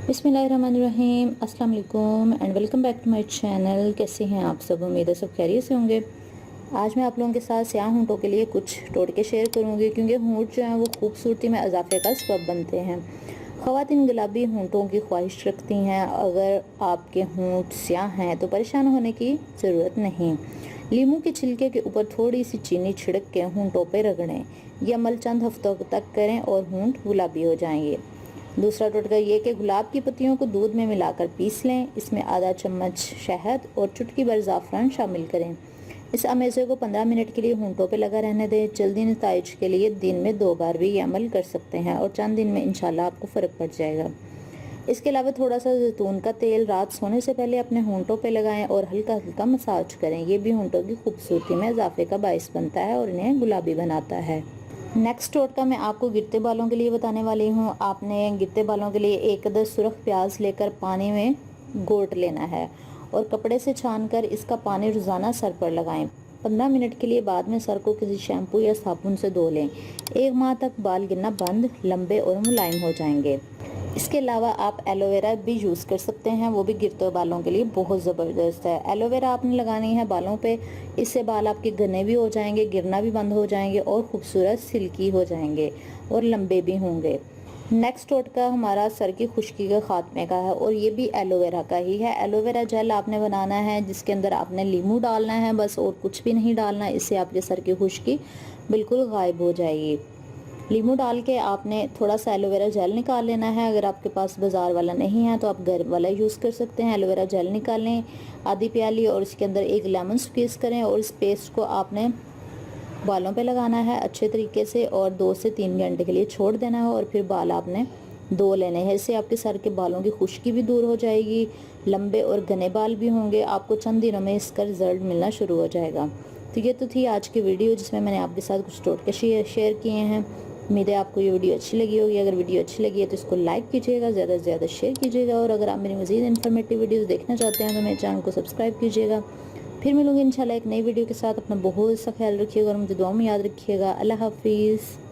बिस्मिल्लाहिर्रहमानिर्रहीम, अस्सलाम वालेकुम and welcome back to my channel. कैसे हैं आप सब? उम्मीद है सब खैरियत से होंगे। आज मैं आप लोगों के साथ स्याह होंठों के लिए कुछ टोटके शेयर करूंगी, क्योंकि होंठ जो हैं वो खूबसूरती में इजाफे का सबब बनते हैं। ख़वातीन गुलाबी होंठों की ख्वाहिश रखती हैं। अगर आपके होंठ स्याह हैं तो परेशान होने की ज़रूरत नहीं। लीमू के छिलके के ऊपर थोड़ी सी चीनी छिड़क के होंठों पर रगड़ें। यह अमल चंद हफ्तों तक करें और होंठ गुलाबी हो जाएंगे। दूसरा टोटका ये कि गुलाब की पत्तियों को दूध में मिलाकर पीस लें। इसमें आधा चम्मच शहद और चुटकी भर ज़ाफ़रान शामिल करें। इस अमेज़े को 15 मिनट के लिए होंठों पे लगा रहने दें। जल्दी नताइज के लिए दिन में 2 बार भी ये अमल कर सकते हैं और चंद दिन में इंशाल्लाह आपको फ़र्क पड़ जाएगा। इसके अलावा थोड़ा सा जैतून का तेल रात सोने से पहले अपने होंठों पे लगाएं और हल्का हल्का मसाज करें। ये भी होंठों की खूबसूरती में इजाफे का बाइस बनता है और इन्हें गुलाबी बनाता है। नेक्स्ट टोटका मैं आपको गिरते बालों के लिए बताने वाली हूँ। आपने गिरते बालों के लिए एक अदद सुरख प्याज लेकर पानी में घोट लेना है और कपड़े से छानकर इसका पानी रोज़ाना सर पर लगाएं। 15 मिनट के लिए बाद में सर को किसी शैम्पू या साबुन से धो लें। 1 माह तक बाल गिरना बंद, लंबे और मुलायम हो जाएंगे। इसके अलावा आप एलोवेरा भी यूज़ कर सकते हैं, वो भी गिरते बालों के लिए बहुत ज़बरदस्त है। एलोवेरा आपने लगानी है बालों पे, इससे बाल आपके घने भी हो जाएंगे, गिरना भी बंद हो जाएंगे और खूबसूरत सिल्की हो जाएंगे और लंबे भी होंगे। नेक्स्ट टोटका हमारा सर की खुश्की के ख़ात्मे का है और ये भी एलोवेरा का ही है। एलोवेरा जेल आपने बनाना है जिसके अंदर आपने लीमू डालना है बस, और कुछ भी नहीं डालना। इससे आपके सर की खुश्की बिल्कुल गायब हो जाएगी। लीमू डाल के आपने थोड़ा सा एलोवेरा जेल निकाल लेना है। अगर आपके पास बाज़ार वाला नहीं है तो आप घर वाला यूज़ कर सकते हैं। एलोवेरा जेल निकालें आधी प्याली और इसके अंदर 1 लेमन स्क्वीज़ करें और इस पेस्ट को आपने बालों पे लगाना है अच्छे तरीके से और 2 से 3 घंटे के लिए छोड़ देना है और फिर बाल आपने धो लेने हैं। इससे आपके सर के बालों की खुश्की भी दूर हो जाएगी, लंबे और घने बाल भी होंगे। आपको चंद दिनों में इसका रिजल्ट मिलना शुरू हो जाएगा। तो ये तो थी आज की वीडियो जिसमें मैंने आपके साथ कुछ टोटके शेयर किए हैं। उम्मीद है आपको ये वीडियो अच्छी लगी होगी। अगर वीडियो अच्छी लगी है तो इसको लाइक कीजिएगा, ज़्यादा से ज़्यादा शेयर कीजिएगा और अगर आप मेरी मज़ीद इन्फॉर्मेटिव वीडियोस देखना चाहते हैं तो मेरे चैनल को सब्सक्राइब कीजिएगा। फिर मिलूँगी इंशाल्लाह एक नई वीडियो के साथ। अपना बहुत सा ख्याल रखिएगा और मुझे दुआ में याद रखिएगा। अल्लाह हाफिज़।